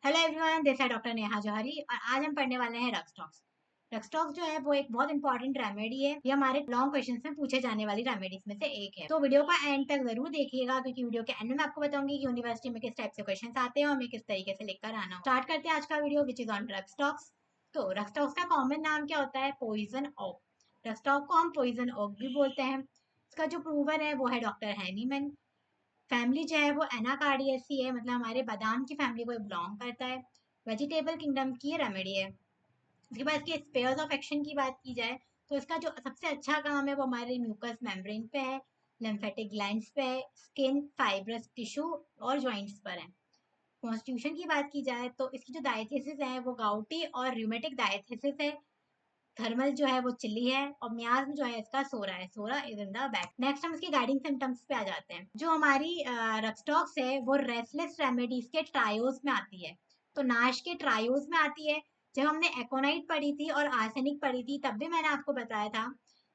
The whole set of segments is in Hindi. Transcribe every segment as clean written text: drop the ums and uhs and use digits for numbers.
हेलो एवरीवन, दिस है डॉक्टर नेहा जौहरी और आज हम पढ़ने वाले हैं रक्सटॉक्स। रक्सटॉक्स जो है वो एक बहुत इंपॉर्टेंट रेमेडी है। ये हमारे लॉन्ग क्वेश्चंस में पूछे जाने वाली रेमेडीज में से एक है। तो वीडियो को एंड तक जरूर देखिएगा क्योंकि वीडियो के एंड में आपको बताऊंगी कि यूनिवर्सिटी में किस टाइप से क्वेश्चंस आते हैं और हमें किस तरीके से लिखकर आना हो। स्टार्ट करते हैं आज का वीडियो विच इज ऑन रक्सटॉक्स। तो रक्सटॉक्स का कॉमन नाम क्या होता है? Poison okay. रक्सटॉक को हम पॉइजन ओक भी बोलते हैं। इसका जो प्रूवर है वो है डॉक्टर हैनीमैन। फैमिली जो है वो एनाकार्डियेसी है, मतलब हमारे बादाम की फैमिली को बिलोंग करता है। वेजिटेबल किंगडम की रेमेडी है। उसके बाद इसके स्पेयर्स ऑफ एक्शन की बात की जाए तो इसका जो सबसे अच्छा काम है वो हमारे म्यूकस मेम्ब्रेन पे है, लिम्फेटिक ग्लैंड्स पे है, स्किन, फाइब्रस टिश्यू और जॉइंट्स पर है। कॉन्स्टिट्यूशन की बात की जाए तो इसकी जो डायथेसिस है वो गाउटी और रूमेटिक डायथेसिस है। थर्मल जो है वो चिल्ली है और मियाज जो है इसका सोरा है। सोरा is in the back. Next हम इसके गाइडिंग सिम्टम्स पे आ जाते हैं। जो हमारी रक्सटॉक्स है वो रेस्टलेस रेमेडीज के ट्रायोज में आती है। तो नाश के ट्रायोज में आती है। जब हमने एकोनाइट पढ़ी थी और आर्सेनिक पढ़ी थी तब भी मैंने आपको बताया था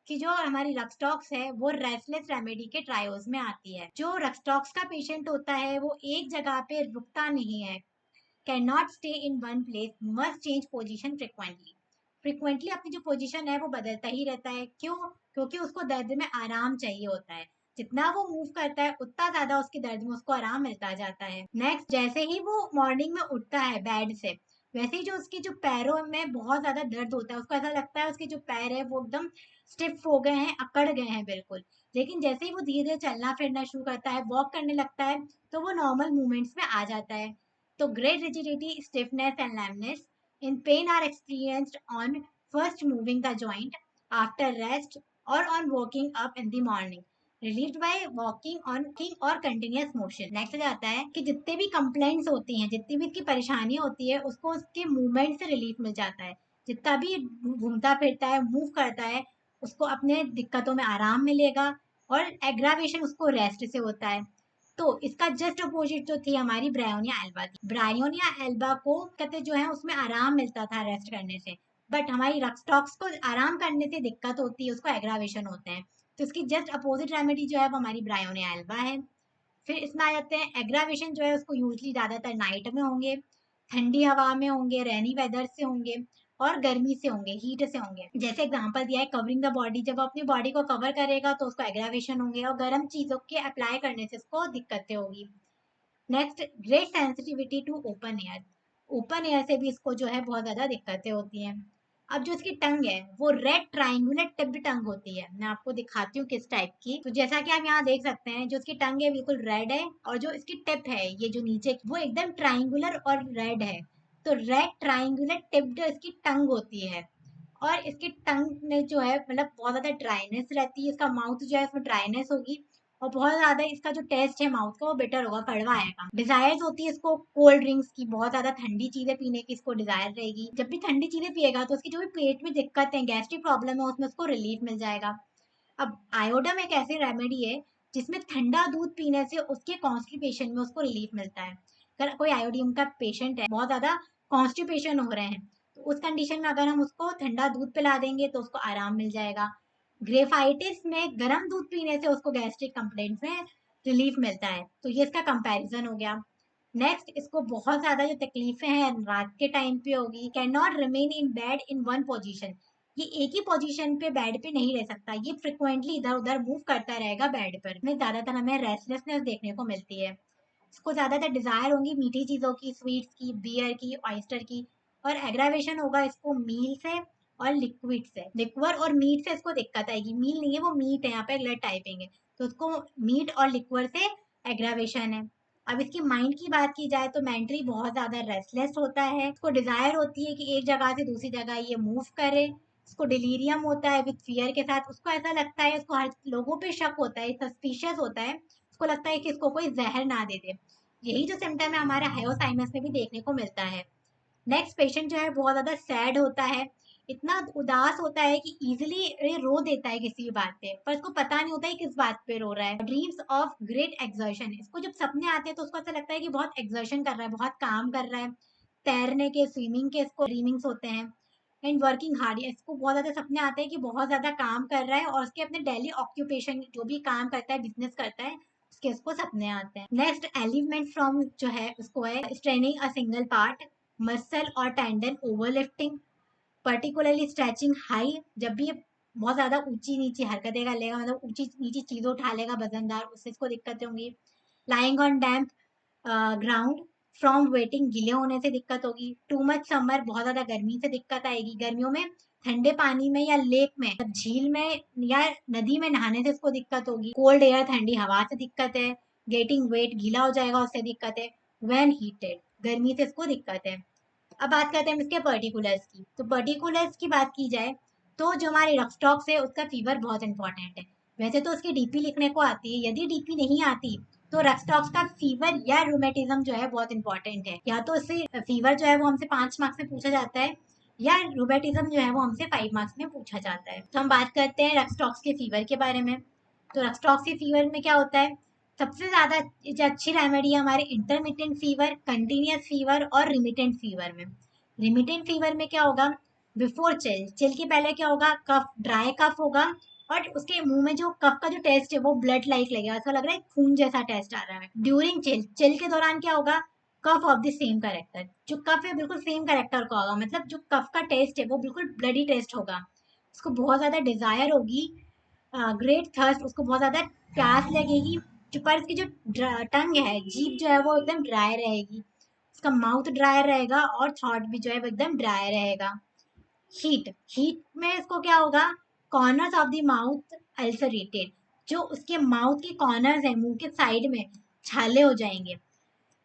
कि जो हमारी रक्सटॉक्स है वो रेस्टलेस रेमेडी के ट्रायोज में आती है। जो रक्सटॉक्स का पेशेंट होता है वो एक जगह पे रुकता नहीं है, can not stay in one place, must change position frequently. Frequently अपनी जो पोजीशन है वो बदलता ही रहता है। क्यों? क्योंकि उसको दर्द में आराम चाहिए होता है। जितना वो मूव करता है उतना ज्यादा उसके दर्द में उसको आराम मिलता जाता है। नेक्स्ट, जैसे ही वो मॉर्निंग में उठता है बेड से, वैसे ही जो उसके जो पैरों में बहुत ज्यादा दर्द होता है, उसको ऐसा लगता है उसके जो पैर है वो एकदम स्टिफ हो गए हैं, अकड़ गए हैं बिल्कुल। लेकिन जैसे ही वो धीरे धीरे चलना फिरना शुरू करता है, वॉक करने लगता है, तो वो नॉर्मल मूवमेंट्स में आ जाता है। तो great rigidity, stiffness and lameness in pain are experienced on first moving the joint, after rest or on waking up in the morning, relieved by walking on king or continuous motion। Next जाता है कि जितने भी कंप्लेंट्स होती हैं, जितनी भी इसकी परेशानी होती है, उसको उसके मूवमेंट से रिलीफ मिल जाता है। जितना भी घूमता फिरता है, मूव करता है, उसको अपने दिक्कतों में आराम मिलेगा और एग्रावेशन उसको रेस्ट से होता है। तो इसका जस्ट अपोजिट जो थी हमारी ब्रायोनिया एल्बा थी। ब्रायोनिया एल्बा को कहते जो है उसमें आराम मिलता था रेस्ट करने से, बट हमारी रक्सटॉक्स को आराम करने से दिक्कत होती है, उसको एग्रावेशन होते हैं। तो इसकी जस्ट अपोजिट रेमेडी जो है वो हमारी ब्रायोनिया एल्बा है। फिर इसमें आ जाते हैं एग्रावेशन जो है उसको यूजली ज्यादातर नाइट में होंगे, ठंडी हवा में होंगे, रेनी वेदर से होंगे और गर्मी से होंगे, हीट से होंगे। जैसे एग्जांपल दिया है कवरिंग द बॉडी, जब वो अपनी बॉडी को कवर करेगा तो उसको एग्रावेशन होंगे और गर्म चीजों के अप्लाई करने से उसको दिक्कतें होगी। Next, great sensitivity to open air. Open air से भी इसको जो है बहुत ज्यादा दिक्कतें होती हैं। अब जो इसकी टंग है वो रेड ट्राइंगुलर टिप्ड टंग होती है। मैं आपको दिखाती हूँ किस टाइप की। तो जैसा कि आप यहाँ देख सकते हैं, जो इसकी टंग है बिल्कुल रेड है और जो इसकी टिप है ये जो नीचे वो एकदम ट्राइंगुलर और रेड है। तो रेड ट्राइंगुलर टिप्ड इसकी टंग होती है और इसकी टंग में जो है मतलब बहुत ज्यादा ड्राइनेस रहती है। इसका माउथ जो है इसमें ड्राइनेस होगी और बहुत ज्यादा इसका जो टेस्ट है माउथ का वो बिटर होगा, कड़वा आएगा। डिजायर्स होती है इसको कोल्ड ड्रिंक्स की, बहुत ज्यादा ठंडी चीजें पीने की इसको डिजायर रहेगी। जब भी ठंडी चीजें पिएगा तो उसकी जो भी पेट में दिक्कत है, गैस्ट्रिक प्रॉब्लम है, उसमें उसको रिलीफ मिल जाएगा। अब आयोडम एक ऐसी रेमेडी है जिसमें ठंडा दूध पीने से उसके कॉन्स्टिपेशन में उसको रिलीफ मिलता है। अगर कोई आयोडीन का पेशेंट है, बहुत ज्यादा कॉन्स्टिपेशन हो रहे हैं, तो उस कंडीशन में अगर हम उसको ठंडा दूध पिला देंगे तो उसको आराम मिल जाएगा। ग्रेफाइटिस में गर्म दूध पीने से उसको गैस्ट्रिक कंप्लेंट्स में रिलीफ मिलता है। तो ये इसका कंपैरिजन हो गया। नेक्स्ट, इसको बहुत ज्यादा जो तकलीफें हैं रात के टाइम पे होगी। Can not remain in bed in one position. ये एक ही पोजीशन पे बेड पे नहीं रह सकता, ये फ्रिक्वेंटली इधर उधर मूव करता रहेगा बेड पर। में ज्यादातर हमें रेस्टलेसनेस देखने को मिलती है। इसको ज्यादातर डिजायर होंगी मीठी चीजों की, स्वीट्स की, बियर की, ऑयस्टर की। और एग्रावेशन होगा इसको मील से और लिक्विड से। लिक्वर और मीट से इसको दिक्कत आएगी। मील नहीं है वो मीट है, यहाँ पे गलत टाइपिंग है। तो उसको मीट और लिक्वर से एग्रावेशन है। अब इसकी माइंड की बात की जाए तो मेंटली बहुत ज्यादा रेस्टलेस होता है। इसको डिजायर होती है कि एक जगह से दूसरी जगह ये मूव करे। इसको डिलीरियम होता है विद फियर के साथ। उसको ऐसा लगता है, उसको हर लोगों पे शक होता है, सस्पिशियस होता है। उसको लगता है कि इसको कोई जहर ना दे दे। यही जो सिम्टम है हमारा हायोसाइनस में भी देखने को मिलता है। नेक्स्ट, पेशेंट जो है बहुत ज्यादा सैड होता है, इतना उदास होता है कि इजीली ये रो देता है किसी भी बात पे, पर इसको पता नहीं होता है किस बात पे रो रहा है। Dreams of great exertion. इसको जब सपने आते हैं तो उसको ऐसा लगता है कि बहुत एक्सर्शन कर रहा है, बहुत काम कर रहा है। तैरने के, स्विमिंग के इसको ड्रीमिंग्स होते हैं। एंड वर्किंग हार्ड, इसको बहुत ज्यादा सपने आते हैं कि बहुत ज्यादा काम कर रहा है और उसके अपने डेली ऑक्यूपेशन जो भी काम करता है, बिजनेस करता है, उसके उसको सपने आते हैं। नेक्स्ट एलिमेंट फ्रॉम जो है उसको है straining a single part, muscle और tendon overlifting, particularly stretching high, जब भी ये बहुत ज्यादा ऊंची नीची हरकतें कर लेगा, मतलब ऊंची नीची चीजें उठा लेगा वजनदार, उससे इसको दिक्कतें होंगी। Lying on damp ground from waiting, गीले होने से दिक्कत होगी। टू मच समर, बहुत ज्यादा गर्मी से दिक्कत आएगी, गर्मियों में ठंडे पानी में या लेक में, मतलब झील में या नदी में नहाने से इसको दिक्कत होगी। कोल्ड एयर, ठंडी हवा से दिक्कत है। गेटिंग वेट, गीला हो जाएगा, उससे दिक्कत है। व्हेन हीटेड, गर्मी से इसको दिक्कत है। अब बात करते हैं इसके पर्टिकुलर्स की। तो पर्टिकुलर्स की बात की जाए तो जो हमारे रफस्टॉक्स है उसका फीवर बहुत इंपॉर्टेंट है। वैसे तो उसकी डीपी लिखने को आती है, यदि डीपी नहीं आती तो रफस्टॉक्स का फीवर या रूमेटिज्म जो है बहुत इंपॉर्टेंट है। या तो उससे फीवर जो है वो हमसे 5 मार्क्स में पूछा जाता है, या रूमेटिज्म जो है वो हमसे 5 मार्क्स में पूछा जाता है। तो हम बात करते हैं रफस्टॉक्स के फीवर के बारे में। तो रफस्टॉक्स के फीवर में क्या होता है, सबसे ज्यादा जो अच्छी रेमेडी है हमारे इंटरमिटेंट फीवर, कंटिन्यूस फीवर और रिमिटेंट फीवर में। रिमिटेंट फीवर में क्या होगा, बिफोर चिल, चिल के पहले क्या होगा, कफ, ड्राई कफ होगा, और उसके मुंह में जो कफ का जो टेस्ट है वो ब्लड लाइक लगेगा, ऐसा लग रहा है खून जैसा टेस्ट आ रहा है। ड्यूरिंग चिल, चिल के दौरान क्या होगा, कफ ऑफ द सेम करेक्टर, जो कफ है बिल्कुल सेम करेक्टर का होगा, मतलब जो कफ का टेस्ट है वो बिल्कुल ब्लडी टेस्ट होगा। उसको बहुत ज्यादा डिजायर होगी, ग्रेट थर्स्ट, उसको बहुत ज्यादा प्यास लगेगी। जो पर इसकी जो टंग है, जीभ जो है वो एकदम ड्राई रहेगी, उसका माउथ ड्राई रहेगा और थ्रॉट भी जो है वो एकदम ड्राई रहेगा। हीट, हीट में इसको क्या होगा, corners of the mouth ulcerated, जो उसके माउथ के कॉर्नर्स है, मुंह के साइड में छाले हो जाएंगे।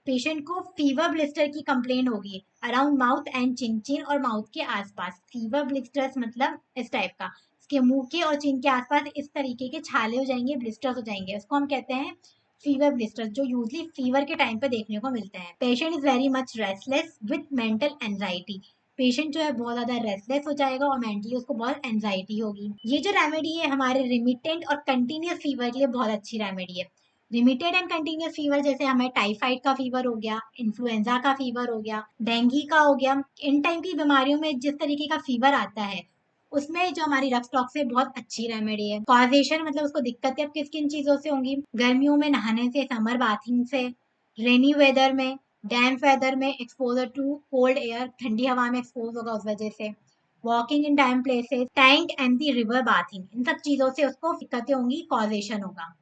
पेशेंट को फीवर ब्लिस्टर की कंप्लेन होगी अराउंड माउथ एंड चिन, चिन और माउथ के आसपास। फीवर ब्लिस्टर्स मतलब इस टाइप का, इसके मुंह के और चिन के आसपास इस तरीके के छाले हो जाएंगे, ब्लिस्टर्स हो जाएंगे, उसको हम कहते हैं फीवर ब्लिस्टर्स, जो यूजली फीवर के टाइम पे देखने को मिलते हैं। Patient is very much restless with mental anxiety, patient जो है बहुत ज्यादा रेस्टलेस हो जाएगा और मेंटली उसको बहुत एंजाइटी होगी। ये जो रेमेडी है हमारे रिमिटेंट और कंटिन्यूस फीवर के लिए बहुत अच्छी रेमेडी है। रिमिटेड एंड कंटिन्यूस फीवर जैसे हमें टाइफाइड का फीवर हो गया, इन्फ्लुएंजा का फीवर हो गया, डेंगू का हो गया, इन टाइम की बीमारियों में जिस तरीके का फीवर आता है उसमें जो हमारी रफस्टॉक्स है बहुत अच्छी रेमेडी है। कॉजेशन मतलब उसको दिक्कतें अब किस किन चीजों से होंगी, गर्मियों में नहाने से, समर बाथिंग से, रेनी वेदर में, डैम्प वेदर में, एक्सपोजर टू कोल्ड एयर, ठंडी हवा में एक्सपोज होगा उस वजह से, walking in time places, tank and the river bathing, इन सब चीजों से उसको दिक्कतें होंगी, कॉजेशन होगा।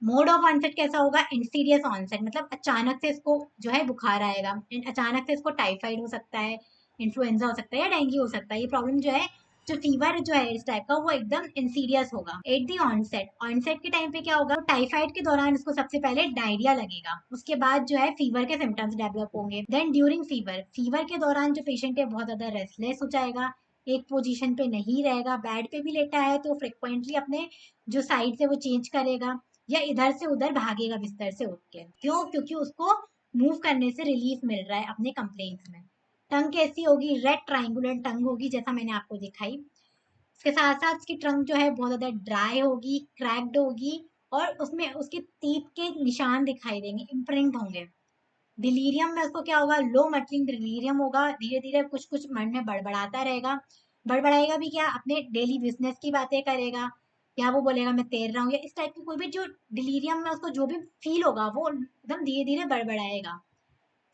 मोड ऑफ ऑनसेट कैसा होगा, इंसीडियस ऑनसेट, मतलब अचानक से इसको जो है बुखार आएगा, अचानक से इसको टाइफाइड हो सकता है, इन्फ्लुएंजा हो सकता है या डेंगू हो सकता है। ये प्रॉब्लम जो है, जो फीवर जो है इस टाइप का वो एकदम इंसीडियस होगा। एट दी ऑनसेट, ऑनसेट के टाइम पे क्या होगा, टाइफाइड के दौरान इसको सबसे पहले डायरिया लगेगा, उसके बाद जो है फीवर के सिम्टम्स डेवलप होंगे। देन ड्यूरिंग फीवर, फीवर के दौरान जो पेशेंट है बहुत ज्यादा रेस्टलेस हो जाएगा, एक पोजीशन पे नहीं रहेगा, बेड पे भी लेटा है तो फ्रिक्वेंटली अपने जो साइड से वो चेंज करेगा या इधर से उधर भागेगा बिस्तर से उठ के। क्यों, क्योंकि उसको मूव करने से रिलीफ मिल रहा है अपने कंप्लेंट्स में। टंग कैसी होगी, रेड ट्राइंगुलर टंग होगी जैसा मैंने आपको दिखाई। इसके साथ साथ उसकी टंग जो है बहुत ज्यादा ड्राई होगी, क्रैक्ड होगी, और उसमें उसके टीथ के निशान दिखाई देंगे, इम्प्रिंट होंगे। डिलीरियम में उसको क्या होगा, लो मटलिंग डिलीरियम होगा, धीरे धीरे कुछ कुछ मन में बड़बड़ाता रहेगा। बड़बड़ाएगा भी क्या, अपने डेली बिजनेस की बातें करेगा, या वो बोलेगा मैं तैर रहा हूँ, या इस टाइप की कोई भी जो डिलीरियम में उसको जो भी फील होगा वो एकदम धीरे धीरे बड़बड़ाएगा।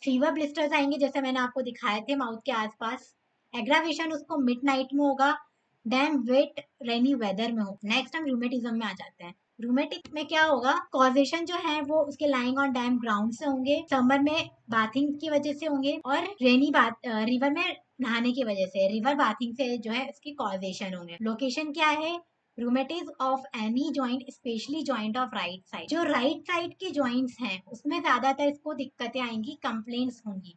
फीवर ब्लिस्टर्स आएंगे जैसे मैंने आपको दिखाए थे माउथ के आसपास। एग्रावेशन उसको मिड नाइट में होगा, डैम वेट रेनी वेदर में हो। नेक्स्ट हम रूमेटिज्म में आ जाते हैं। रूमेटिक में क्या होगा, कॉजेशन जो है वो उसके लाइंग ऑन डैम ग्राउंड से होंगे, समर में बाथिंग की वजह से होंगे, और रेनी बात रिवर में नहाने की वजह से, रिवर बाथिंग से जो है इसकी कॉजेशन होंगे। लोकेशन क्या है, rheumatism of any joint, specially joint of right side, जो राइट साइड के जॉइंट्स हैं उसमें ज्यादातर इसको दिक्कतें आएंगी, कंप्लेंट्स होंगी।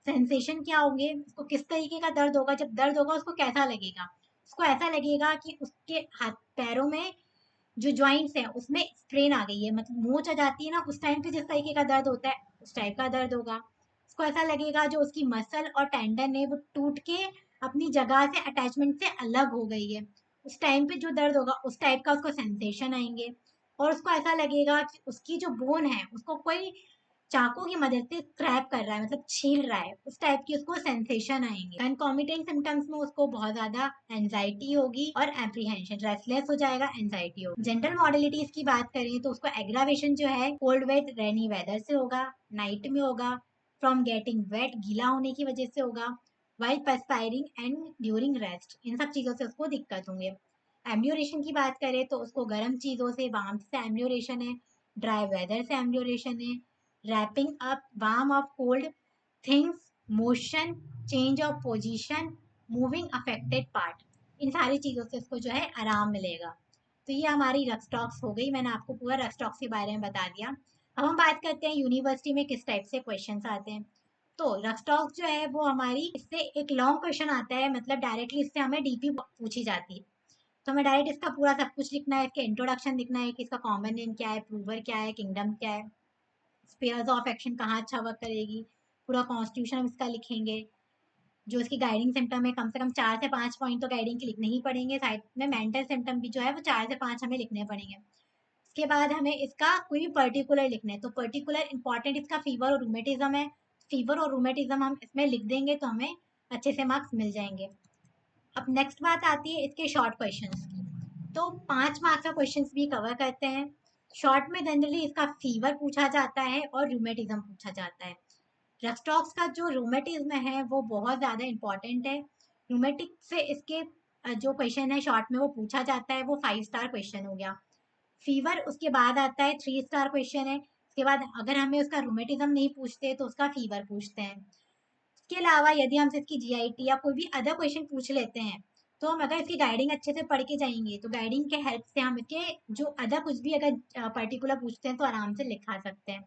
सेंसेशन क्या होंगे, उसको किस तरीके का दर्द होगा, जब दर्द होगा उसको कैसा लगेगा, उसको ऐसा लगेगा कि उसके हाथ पैरों में जो जॉइंट्स हैं उसमें स्ट्रेन आ गई है, मतलब मोच आ जाती है ना, उस टाइम पे जिस तरीके का दर्द होता है उस टाइप का दर्द होगा। उसको ऐसा लगेगा जो उसकी मसल और टेंडन है वो टूट के अपनी जगह से अटैचमेंट से अलग हो गई है, उस टाइम पे जो दर्द होगा उस टाइप का उसको सेंसेशन आएंगे। और उसको ऐसा लगेगा कि उसकी जो बोन है उसको कोई चाकू की मदद से क्रैप कर रहा है, मतलब छील रहा है, उस टाइप की उसको सेंसेशन आएंगे। कंकॉमिटेंट सिम्टम्स में उसको बहुत ज्यादा एंजाइटी होगी और एप्रीहेंशन, रेस्टलेस हो जाएगा, एंजाइटी होगी। जनरल मॉडलिटीज की बात करें तो उसको एग्रावेशन जो है कोल्ड वेट रेनी वेदर से होगा, नाइट में होगा, फ्रॉम गेटिंग वेट गीला होने की वजह से होगा, वाइल पर्सपायरिंग एंड ड्यूरिंग रेस्ट, इन सब चीजों से उसको दिक्कत होंगे। एम्ब्योरेशन की बात करें तो उसको गर्म चीजों से, वार्म से एम्ब्योरेशन है, ड्राई वेदर से एम्ब्योरेशन है, wrapping up warm of cold things, motion, change of position, moving affected part, इन सारी चीज़ों से उसको जो है आराम मिलेगा। तो ये हमारी रक्सटॉक्स हो गई, मैंने आपको पूरा रक्सटॉक्स के बारे में बता दिया। अब हम बात करते हैं यूनिवर्सिटी में किस टाइप से क्वेश्चंस आते हैं। तो रक्सटॉक्स जो है वो हमारी, इससे एक लॉन्ग क्वेश्चन आता है, मतलब डायरेक्टली इससे हमें डीपी पूछी जाती है। तो हमें डायरेक्ट इसका पूरा सब कुछ लिखना है, इसके इंट्रोडक्शन लिखना है कि इसका कॉमन नेम क्या है, प्रूवर क्या है, किंगडम क्या है, स्पेयर्स ऑफ एक्शन कहाँ अच्छा वर्क करेगी, पूरा कॉन्स्टिट्यूशन हम इसका लिखेंगे। जो इसकी गाइडिंग सिम्टम है, कम से कम 4 से 5 पॉइंट तो गाइडिंग के लिखने ही पड़ेंगे। साइड में मेंटल सिम्टम भी जो है वो 4 से 5 हमें लिखने पड़ेंगे। उसके बाद हमें इसका कोई भी पर्टिकुलर लिखना है, तो पर्टिकुलर इंपॉर्टेंट इसका फीवर और रूमेटिज्म है, फीवर और रूमेटिज्म हम इसमें लिख देंगे तो हमें अच्छे से मार्क्स मिल जाएंगे। अब नेक्स्ट बात आती है इसके शॉर्ट क्वेश्चंस की। तो 5 मार्क्स का क्वेश्चंस भी कवर करते हैं। शॉर्ट में जनरली इसका फीवर पूछा जाता है और रूमेटिज्म पूछा जाता है। रक्सटॉक्स का जो रूमेटिज्म है वो बहुत ज़्यादा इंपॉर्टेंट है। रूमेटिक से इसके जो क्वेश्चन है शॉर्ट में वो पूछा जाता है, वो 5 स्टार क्वेश्चन हो गया। फीवर उसके बाद आता है, 3 स्टार क्वेश्चन है। उसके बाद अगर हमें उसका रूमेटिज्म नहीं पूछते तो उसका फीवर पूछते हैं। इसके अलावा यदि हमसे इसकी जीआईटी या कोई भी अदर क्वेश्चन पूछ लेते हैं, तो हम अगर इसकी गाइडिंग अच्छे से पढ़ के जाएंगे तो गाइडिंग के हेल्प से हम इसके जो अदर कुछ भी अगर पर्टिकुलर पूछते हैं तो आराम से लिखा सकते हैं।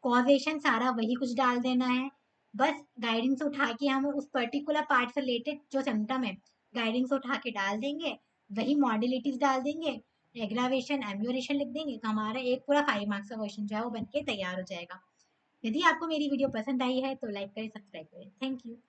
कॉजेशन सारा वही कुछ डाल देना है, बस गाइडिंग से उठा के हम उस पर्टिकुलर पार्ट से रिलेटेड जो सिम्टम है गाइडिंग से उठा के डाल देंगे, वही मॉडलिटीज डाल देंगे, एग्रावेशन एम्ब्योरेशन लिख देंगे, तो हमारा एक पूरा 5 मार्क्स का क्वेश्चन जो है वो बन के तैयार हो जाएगा। यदि आपको मेरी वीडियो पसंद आई है तो लाइक करें, सब्सक्राइब करें। Thank you.